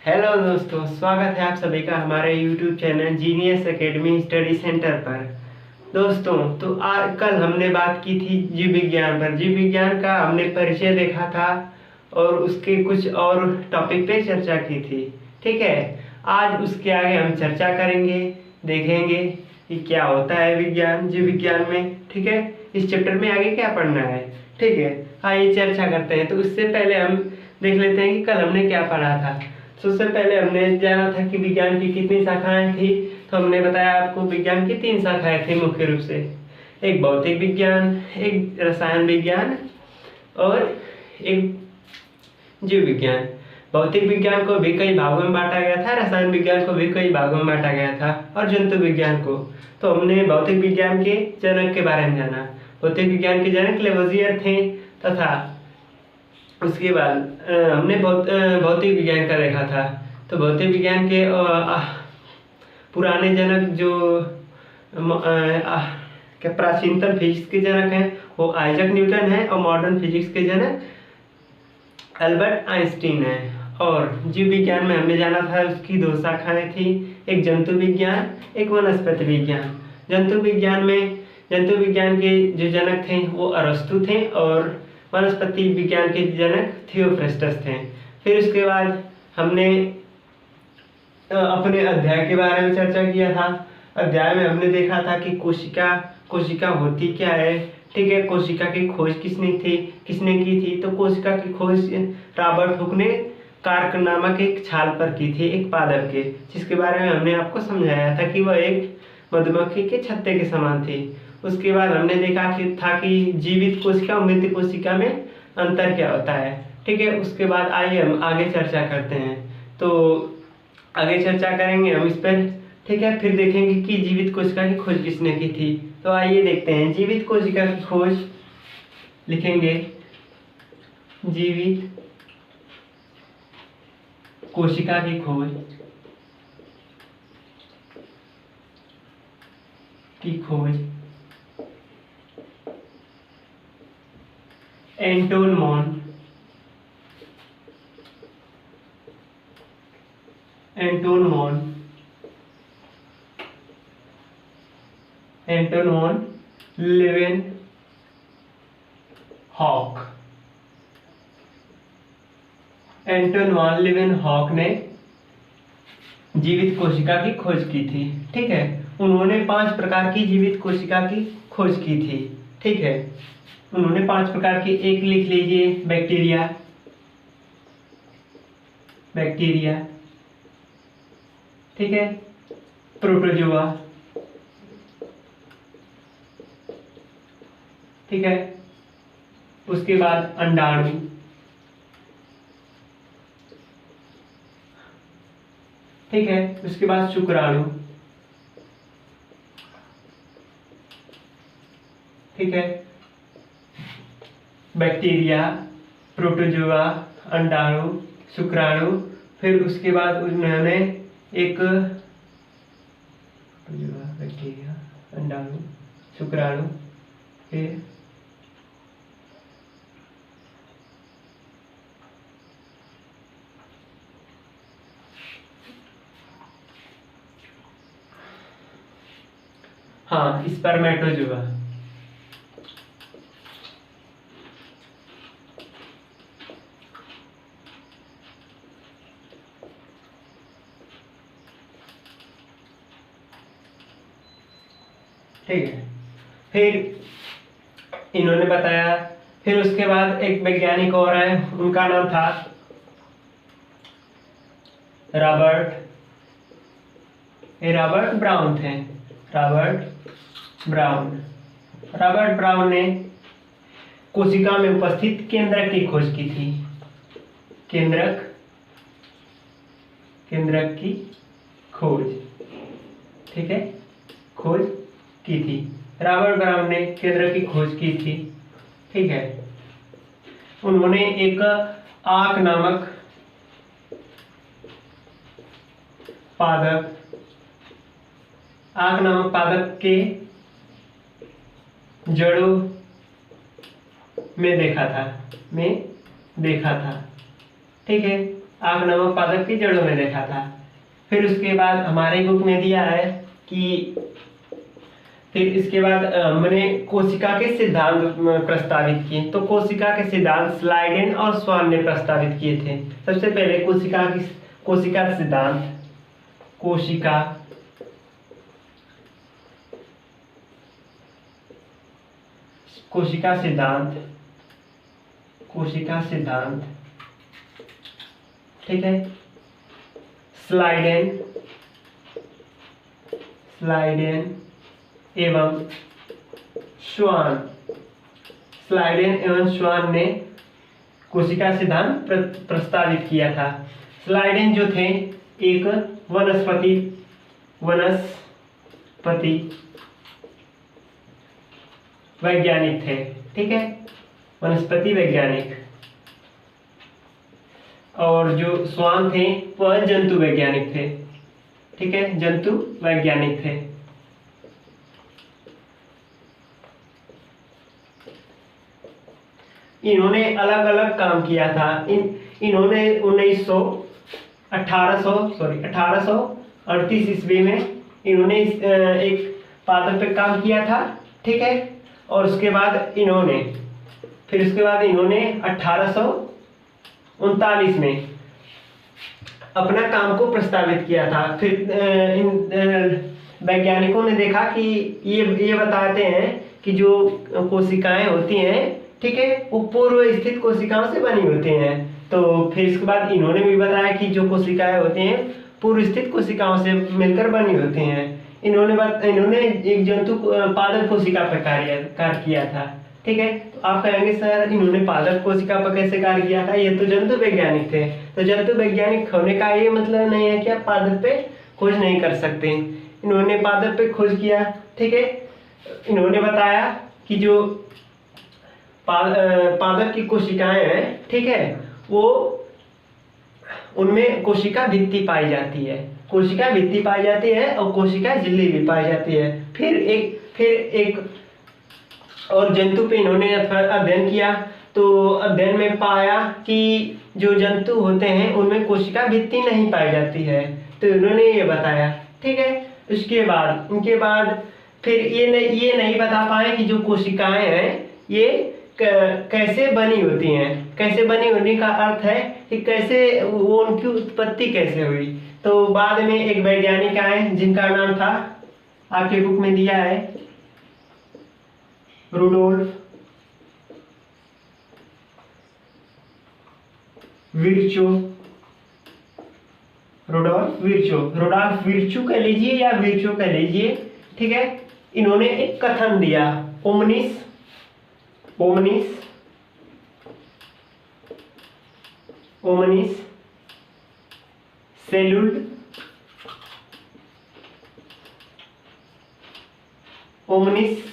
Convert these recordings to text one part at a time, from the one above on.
Hello दोस्तों, स्वागत है आप सभी का हमारे YouTube channel genius academy study centre पर। दोस्तों, तो आज कल हमने बात की थी जीव विज्ञान पर। जीव विज्ञान का हमने परिचय देखा था और उसके कुछ और टॉपिक पे चर्चा की थी। ठीक है, आज उसके आगे हम चर्चा करेंगे, देखेंगे कि क्या होता है विज्ञान, जीव विज्ञान में। ठीक है, इस चैप्टर में आगे क्या पढ़ना है। ठीक है, आइए चर्चा करते हैं। तो उससे पहले हम देख लेते हैं कि कल हमने क्या पढ़ा था। सबसे पहले हमने जाना था कि विज्ञान की कितनी शाखाएं थी। तो हमने बताया आपको विज्ञान की 3 शाखाएं थी मुख्य रूप से। एक भौतिक विज्ञान, एक रसायन विज्ञान और एक जीव विज्ञान। भौतिक विज्ञान को भी कई भागों में बांटा गया था, रसायन विज्ञान को भी कई भागों में बांटा गया था और जंतु विज्ञान को। तो हमने भौतिक विज्ञान के जनक के बारे में जाना। भौतिक विज्ञान के जनक लेवोजियर थे तथा उसके बाद हमने भौतिक विज्ञान का देखा था। तो भौतिक विज्ञान के पुराने जनक जो क्या प्राचीनतम फिजिक्स के जनक हैं वो आइजक न्यूटन है और मॉडर्न फिजिक्स के जनक अल्बर्ट आइंस्टीन है। और जीव विज्ञान में हमने जाना था उसकी 2 शाखाएं थी, एक जंतु विज्ञान, एक वनस्पति विज्ञान। जंतु विज्ञान के जो जनक थे वो अरस्तु थे और वनस्पति विज्ञान के जनक थियोफ्रेस्टस थे। फिर उसके बाद हमने अपने अध्याय के बारे में चर्चा किया था। अध्याय में हमने देखा था कि कोशिका होती क्या है। ठीक है, कोशिका की खोज किसने की थी। तो कोशिका की खोज रॉबर्ट हुक ने कार्क नामक एक छाल पर की थी, एक पादप के, जिसके बारे में हमने आपको समझाया था कि वह एक मधुमक्खी के छत्ते के समान थी। उसके बाद हमने देखा कि जीवित कोशिका और मृत कोशिका में अंतर क्या होता है। ठीक है, उसके बाद आइए हम आगे चर्चा करते हैं। तो आगे चर्चा करेंगे हम इस पर। ठीक है, फिर देखेंगे कि जीवित कोशिका की खोज किसने की थी। तो आइए देखते हैं जीवित कोशिका की खोज। लिखेंगे जीवित कोशिका की खोज Anton von Leeuwenhoek. Anton von Leeuwenhoek ने जीवित कोशिका की खोज की थी। ठीक है, उन्होंने 5 प्रकार की जीवित कोशिका की खोज की थी। ठीक है, उन्होंने 5 प्रकार की, एक लिख लीजिए बैक्टीरिया। ठीक है, प्रोटोजोआ। ठीक है, उसके बाद अंडाणु। ठीक है, उसके बाद शुक्राणु। ठीक है, बैक्टीरिया, प्रोटोजोआ, अंडाणु, शुक्राणु। फिर उसके बाद उन्होंने एक बैक्टीरिया, अंडाणु, शुक्राणु, फिर हाँ, स्पर्मेटोजोआ। ठीक है, फिर इन्होंने बताया। फिर उसके बाद एक वैज्ञानिक और है, उनका नाम था रॉबर्ट ब्राउन थे। रॉबर्ट ब्राउन ने कोशिका में उपस्थित केंद्रक की खोज की थी। केंद्रक की खोज। ठीक है, खोज की थी। रॉबर्ट ब्राउन ने केंद्रक की खोज की थी। ठीक है, उन्होंने एक आक नामक पादप के जड़ों में देखा था। ठीक है, आंख नामक पादप की जड़ों में देखा था। फिर उसके बाद हमारे बुक में दिया है कि फिर इसके बाद मैंने कोशिका के सिद्धांत प्रस्तावित किए। तो कोशिका के सिद्धांत स्लाइडेन और स्वान ने प्रस्तावित किए थे। सबसे पहले कोशिका सिद्धांत, कोशिका सिद्धांत, ठीक है। स्लाइडेन एवं श्वान ने कोशिका सिद्धांत प्रस्तावित किया था। स्लाइडेन जो थे एक वनस्पति वैज्ञानिक थे, ठीक है, वनस्पति वैज्ञानिक। और जो स्वान थे वह जंतु वैज्ञानिक थे, ठीक है, जंतु वैज्ञानिक थे। इन्होंने अलग अलग काम किया था। इन्होंने 1838 ईस्वी में इन्होंने एक पादप पे काम किया था, ठीक है। और उसके बाद इन्होंने 1839 में अपना काम को प्रस्तावित किया था। फिर इन वैज्ञानिकों ने देखा कि ये बताते हैं कि जो कोशिकाएं होती हैं, ठीक है, वो पूर्व स्थित कोशिकाओं से बनी होती हैं। तो फिर इसके बाद इन्होंने भी बताया कि जो कोशिकाएं होती हैं पूर्व स्थित कोशिकाओं से मिलकर बनी होती हैं। इन्होंने एक जंतु पादप कोशिका पर कार्य किया था, ठीक है। तो आप कहेंगे सर इन्होंने पादप कोशिका पर कैसे कार्य किया था, ये तो जंतु वैज्ञानिक थे। तो जंतु वैज्ञानिक होने का ये मतलब नहीं है कि आप पादप पे खोज नहीं कर सकते। इन्होंने पादप पे खोज किया, ठीक है। इन्होंने बताया कि जो पादप की कोशिकाएं हैं, ठीक है, वो उनमें कोशिका भित्ति पाई जाती है, और कोशिका झिल्ली भी पाई जाती है। फिर एक और जंतु पे इन्होंने अध्ययन किया। तो अध्ययन में पाया कि जो जंतु होते हैं उनमें कोशिका भित्ति नहीं पाई जाती है। तो इन्होंने ये बताया, ठीक है। इनके बाद फिर ये नहीं बता पाए कि जो कोशिकाएं हैं ये कैसे बनी होती हैं। कैसे बनी होने का अर्थ है कि कैसे वो उनकी उत्पत्ति कैसे हुई। तो बाद में एक वैज्ञानिक आए जिनका नाम था, आपके बुक में दिया है, रुडोल्फ विर्चो कह लीजिए या विर्चो कह लीजिए, ठीक है। इन्होंने एक कथन दिया, ओमनिस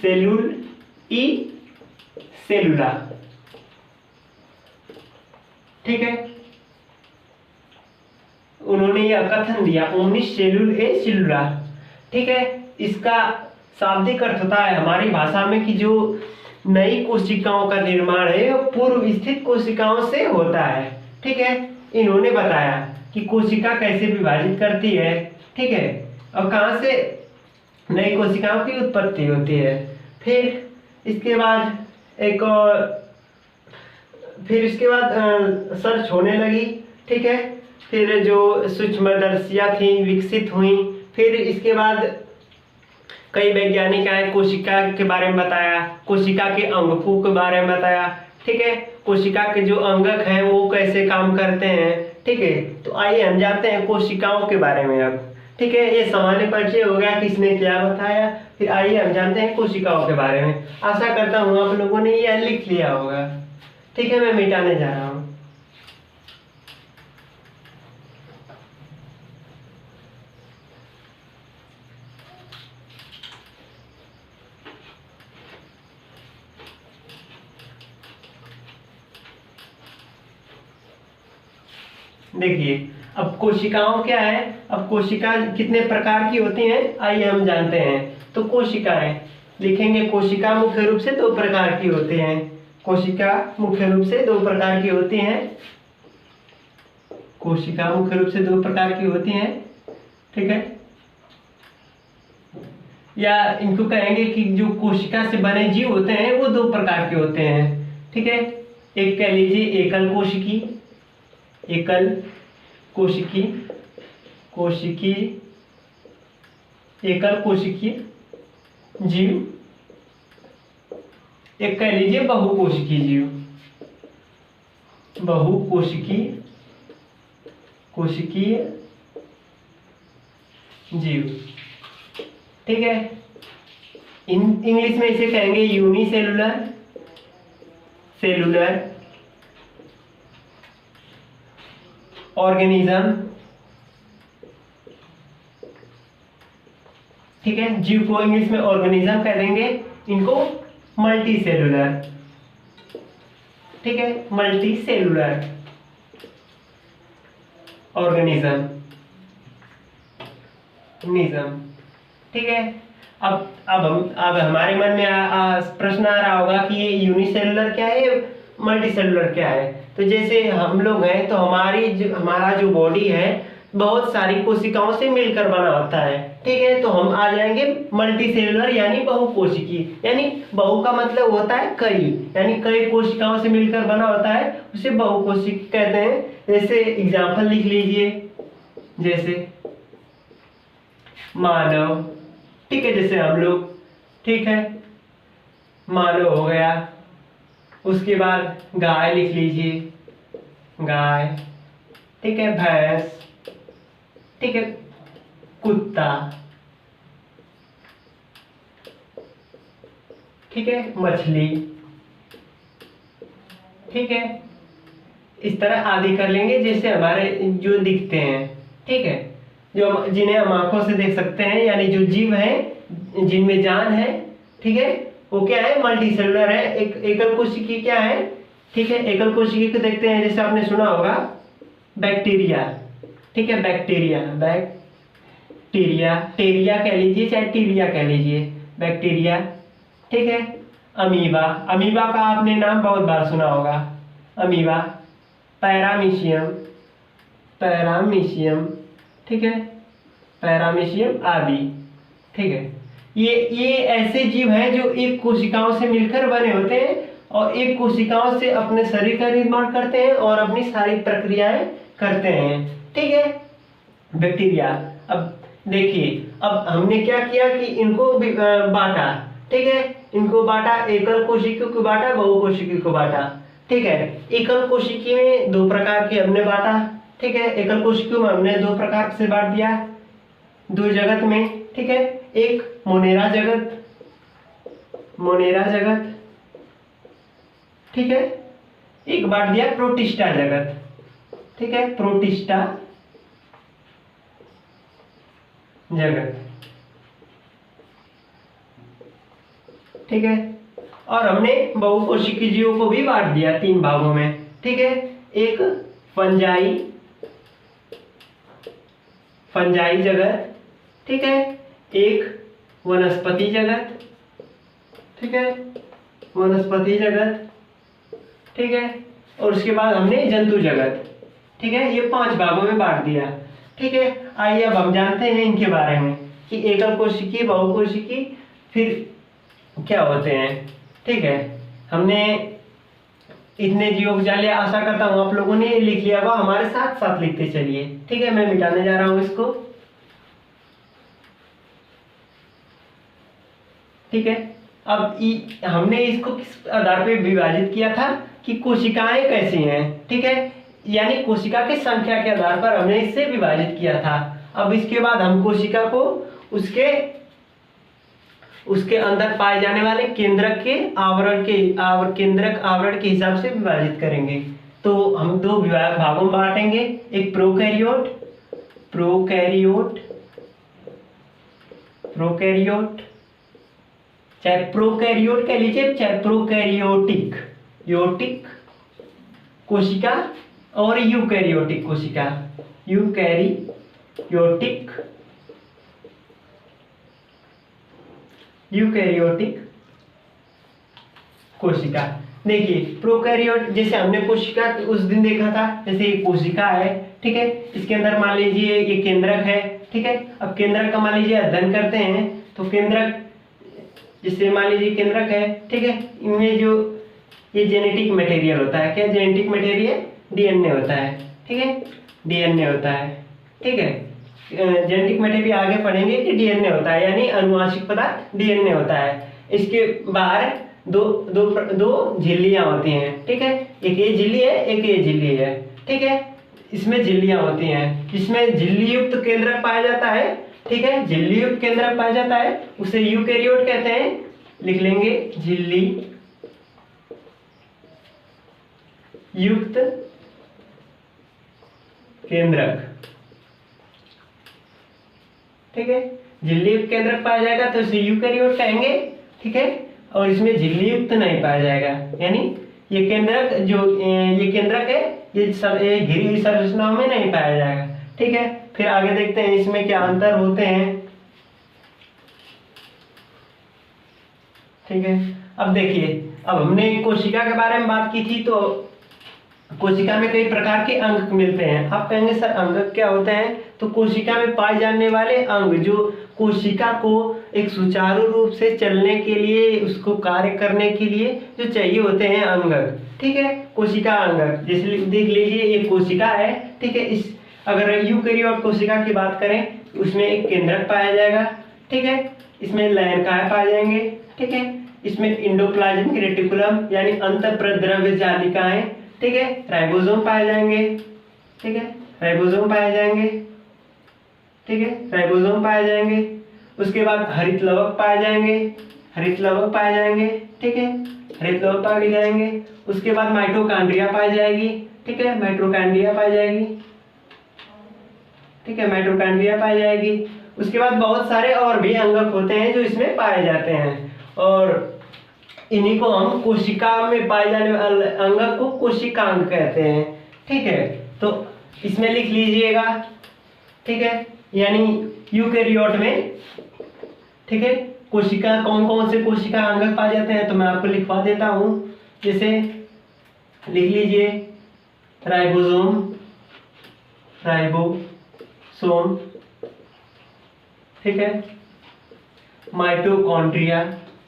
सेलुल ई सेलुला, ठीक है। उन्होंने यह कथन दिया, ओमनिस सेलुल ए सेलुला, ठीक है। इसका शाब्दिक अर्थ होता है हमारी भाषा में कि जो नई कोशिकाओं का निर्माण है वो पूर्व स्थित कोशिकाओं से होता है, ठीक है। इन्होंने बताया कि कोशिका कैसे विभाजित करती है, ठीक है, और कहां से नई कोशिकाओं की उत्पत्ति होती है। फिर इसके बाद सर्च होने लगी, ठीक है। फिर जो सूक्ष्मदर्शियां थी विकसित हुई। फिर इसके बाद कई वैज्ञानिक आए, कोशिका के बारे में बताया, कोशिका के अंगकों के बारे में बताया, ठीक है। कोशिका के जो अंगक हैं वो कैसे काम करते हैं, ठीक है। तो आइए हम जानते हैं कोशिकाओं के बारे में अब, ठीक है। ये सामान्य परिचय हो गया, किसने क्या बताया। फिर आइए हम जानते हैं कोशिकाओं के बारे में। आशा करता हूँ आप लोगों ने यह लिख लिया होगा, ठीक है। मैं मिटाने जा रहा हूँ। देखिए अब कोशिकाओं क्या है, अब कोशिका कितने प्रकार की होती हैं आइए हम जानते हैं। तो कोशिकाएं लिखेंगे, कोशिका मुख्य रूप से 2 प्रकार की होती हैं। कोशिका मुख्य रूप से 2 प्रकार की होती हैं। कोशिका मुख्य रूप से दो प्रकार की होती हैं, ठीक है। या इनको कहेंगे कि जो कोशिका से बने जीव होते हैं वो दो प्रकार के होते हैं, ठीक है। एक कह लीजिए एकल कोशिकी, एकल कोशिकी, कोशिकी, एकल कोशिकीय जीव। एक कह लीजिए बहुकोशिकीय जीव, बहुकोशिकीय, कोशिकीय जीव, ठीक है। इंग्लिश में इसे कहेंगे यूनिसेलुलर, सेलुलर ऑर्गेनिज्म, ठीक है। जीव को इंग्लिश में ऑर्गेनिज्म कह देंगे, इनको मल्टी सेलुलर, ठीक है, मल्टी सेलुलर ऑर्गेनिज्म, ठीक है। अब हमारे मन में प्रश्न आ रहा होगा कि ये यूनिसेलुलर क्या है, मल्टी सेलुलर क्या है। तो जैसे हम लोग हैं तो हमारा जो बॉडी है बहुत सारी कोशिकाओं से मिलकर बना होता है, ठीक है। तो हम आ जाएंगे मल्टी सेलुलर यानी बहुकोशिकीय, यानी बहु का मतलब होता है कई, यानी कई कोशिकाओं से मिलकर बना होता है, उसे बहुकोशिकीय कहते हैं। जैसे एग्जाम्पल लिख लीजिए, जैसे मानव, ठीक है, जैसे हम लोग, ठीक है, मानव हो गया। उसके बाद गाय लिख लीजिए, गाय, ठीक है, भैंस, ठीक है, कुत्ता, ठीक है, मछली, ठीक है। इस तरह आदि कर लेंगे जैसे हमारे जो दिखते हैं, ठीक है, जो जिन्हें हम आंखों से देख सकते हैं, यानी जो जीव हैं जिनमें जान है, ठीक है, वो क्या है, मल्टी सेलुलर है। एक एकल कोशिकीय क्या है, ठीक है, एकल कोशिकीय को देखते हैं, जैसे आपने सुना होगा बैक्टीरिया, ठीक है, बैक्टीरिया, बैक्टीरिया, टेरिया कह लीजिए चाहे टीरिया कह लीजिए, बैक्टीरिया, ठीक है। अमीबा, अमीबा का आपने नाम बहुत बार सुना होगा, अमीबा। पैरामीशियम, पैरामीशियम, ठीक है, पैरामीशियम आदि, ठीक है। ये ऐसे जीव हैं जो एक कोशिकाओं से मिलकर बने होते हैं और एक कोशिकाओं से अपने शरीर का निर्माण करते हैं और अपनी सारी प्रक्रियाएं करते हैं, ठीक है, बैक्टीरिया। अब देखिए, अब हमने क्या किया कि इनको बांटा, ठीक है, इनको बांटा, एकल कोशिकीय को बांटा, बहुकोशिकीय को बांटा, ठीक है। एकल कोशिकीय में दो प्रकार के हमने बांटा, ठीक है, एकल कोशिकीय में हमने दो प्रकार से बांट दिया, दो जगत में, ठीक है। एक मोनेरा जगत, मोनेरा जगत, ठीक है, एक बांट दिया प्रोटिस्टा जगत, ठीक है, प्रोटिस्टा जगत, ठीक है। और हमने बहुकोशिकीय जीवों को भी बांट दिया तीन भागों में, ठीक है। एक फंजाई, फंजाई जगत, ठीक है, एक वनस्पति जगत, ठीक है, वनस्पति जगत, ठीक है, और उसके बाद हमने जंतु जगत, ठीक है। ये पांच भागों में बांट दिया, ठीक है। आइए अब हम जानते हैं इनके बारे में कि एकल कोशिकीय, बहुकोशिकीय फिर क्या होते हैं, ठीक है। हमने इतने जीवों को जान लिया, आशा करता हूं आप लोगों ने लिख लिया होगा, हमारे साथ साथ लिखते चलिए, ठीक है। मैं मिटाने जा रहा हूं इसको, ठीक है। अब हमने इसको किस आधार पे विभाजित किया था कि कोशिकाएं कैसी हैं, ठीक है, यानी कोशिका की संख्या के आधार पर हमने इससे विभाजित किया था। अब इसके बाद हम कोशिका को उसके अंदर पाए जाने वाले केंद्रक के आवरण केंद्रक आवरण के हिसाब से विभाजित करेंगे। तो हम दो भागों में बांटेंगे, एक प्रोकैरियोट, प्रोकैरियोट, प्रोकैरियोट, चाहे प्रोकैरियोट कह लीजिए चाहे प्रोकैरियोटिक, योटिक कोशिका और यूकैरियोटिक कोशिका, यूकैरियोटिक, यूकैरियोटिक कोशिका, देखिए प्रोकैरियोट, जैसे हमने कोशिका उस दिन देखा था, जैसे ये कोशिका है, ठीक है, इसके अंदर मान लीजिए ये केंद्रक है, ठीक है। अब केंद्रक का मान लीजिए अध्ययन करते हैं, तो केंद्रक जिससे मान लीजिए केंद्रक है, ठीक है, इनमें जो ये जेनेटिक मटेरियल होता है, क्या जेनेटिक मटेरियल? डीएनए होता है, ठीक है, डीएनए होता है, ठीक है। जेनेटिक मटेरियल आगे पढ़ेंगे कि डीएनए होता है, यानी अनुवांशिक पदार्थ डीएनए होता है। इसके बाहर दो दो दो झिल्लियां होती हैं, ठीक है, एक ये झिल्ली है, एक ये झिल्ली है, ठीक है। इसमें झिल्लियां होती हैं, जिसमें झिल्ली युक्त केंद्रक पाया जाता है, ठीक है, झिल्ली युक्त केंद्रक पाया जाता है, उसे यूकेरियोट कहते हैं। लिख लेंगे झिल्ली युक्त केंद्रक, ठीक है, झिल्ली युक्त केंद्रक पाया जाएगा तो इसे यूकेरियोट कहेंगे, ठीक है। और इसमें झिल्ली युक्त नहीं पाया जाएगा, यानी ये केंद्रक जो ये केंद्रक है, ये सब घिरी हुई संरचनाओं में नहीं पाया जाएगा, ठीक है। फिर आगे देखते हैं इसमें क्या अंतर होते हैं, ठीक है। अब देखिए, अब हमने कोशिका के बारे में बात की थी, तो कोशिका में कई प्रकार के अंग मिलते हैं। आप कहेंगे सर अंग क्या होते हैं? तो कोशिका में पाए जाने वाले अंग जो कोशिका को एक सुचारू रूप से चलने के लिए, उसको कार्य करने के लिए जो चाहिए होते हैं अंगक, ठीक है, कोशिका अंगक। जैसे देख लीजिए ये कोशिका है, ठीक है, इस अगर यूकेरियोट कोशिका की बात करें, उसमें एक केंद्रक पाया जाएगा, ठीक है, इसमें लयनकाय पाए जाएंगे, ठीक है, इसमें इंडोप्लाज्मिक रेटिकुलम यानी अंतःप्रद्रव्य जालिकाएं, ठीक है, राइबोसोम पाए जाएंगे, ठीक है, राइबोसोम पाए जाएंगे, ठीक है, राइबोसोम पाए जाएंगे। उसके बाद हरित लवक पाए जाएंगे, हरित लवक पाए जाएंगे, ठीक है, हरित लवक पाए जाएंगे। उसके बाद माइटोकॉन्ड्रिया पाई जाएगी, ठीक है, माइटोकॉन्ड्रिया पाई जाएगी, ठीक है, माइटोकॉन्ड्रिया पाई जाएगी। उसके बाद बहुत सारे और भी अंगक होते हैं जो इसमें पाए जाते हैं, और इन्हीं को हम कोशिका में पाए जाने वाले अंगक को कोशिकांग कहते हैं, ठीक है। तो इसमें लिख लीजिएगा, ठीक है, यानी यूकेरियोट में, ठीक है, कोशिका कौन कौन से कोशिका अंगक पाए जाते हैं, तो मैं आपको लिखवा देता हूं। जैसे लिख लीजिए राइबोसोम, राइबोसोम, ठीक है, माइटोकॉन्ड्रिया,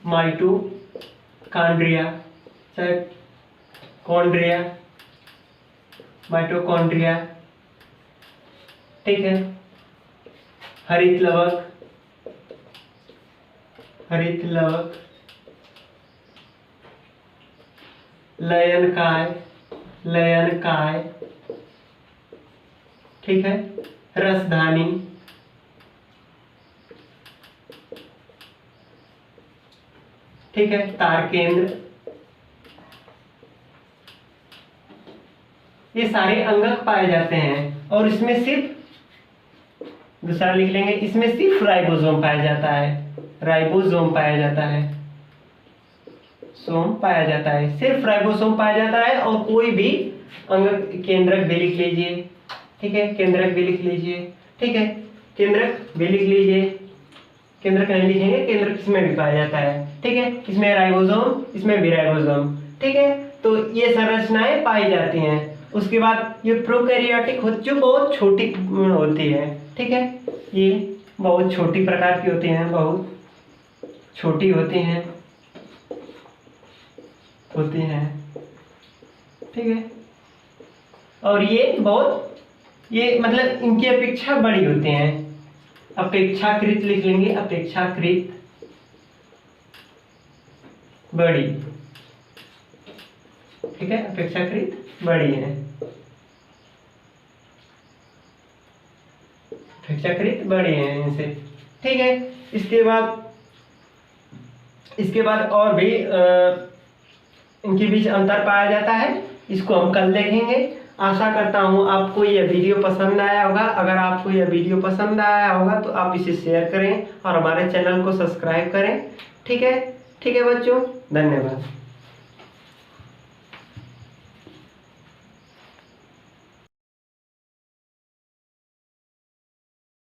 माइटोकॉन्ड्रिया, चाहे कॉन्ड्रिया, माइटोकॉन्ड्रिया, ठीक है, हरित लवक, हरित लवक, लयनकाय, लयनकाय, ठीक है, रसधानी, ठीक है, तारकेंद्र, ये सारे अंगक पाए जाते हैं। और इसमें सिर्फ दूसरा लिख लेंगे, इसमें सिर्फ राइबोसोम पाया जाता है, राइबोसोम पाया जाता है, सोम पाया जाता है, सिर्फ राइबोसोम पाया जाता है। और कोई भी अंगक, केंद्रक भी लिख लीजिए, ठीक है, केंद्रक भी लिख लीजिए, ठीक है, केंद्रक भी लिख लीजिए, केंद्रक नहीं लिखेंगे, केंद्रक इसमें भी पाया जाता है, ठीक है, इसमें राइबोसोम, इसमें भी राइबोसोम, ठीक है। तो ये संरचनाएं पाई जाती हैं। उसके बाद ये प्रोकैरियोटिक जो बहुत छोटी होती है, ठीक है, ये बहुत छोटी प्रकार की होती हैं, बहुत छोटी होती हैं, ठीक है। और ये बहुत, ये मतलब इनकी अपेक्षा बड़ी होती हैं, अपेक्षाकृत लिख लेंगे, अपेक्षाकृत बड़ी, ठीक है, अपेक्षाकृत बड़ी है, अपेक्षाकृत बड़ी है इनसे, ठीक है। इसके बाद और भी इनके बीच अंतर पाया जाता है, इसको हम कल देखेंगे। आशा करता हूँ आपको यह वीडियो पसंद आया होगा। अगर आपको यह वीडियो पसंद आया होगा तो आप इसे शेयर करें और हमारे चैनल को सब्सक्राइब करें, ठीक है, ठीक है बच्चों, धन्यवाद।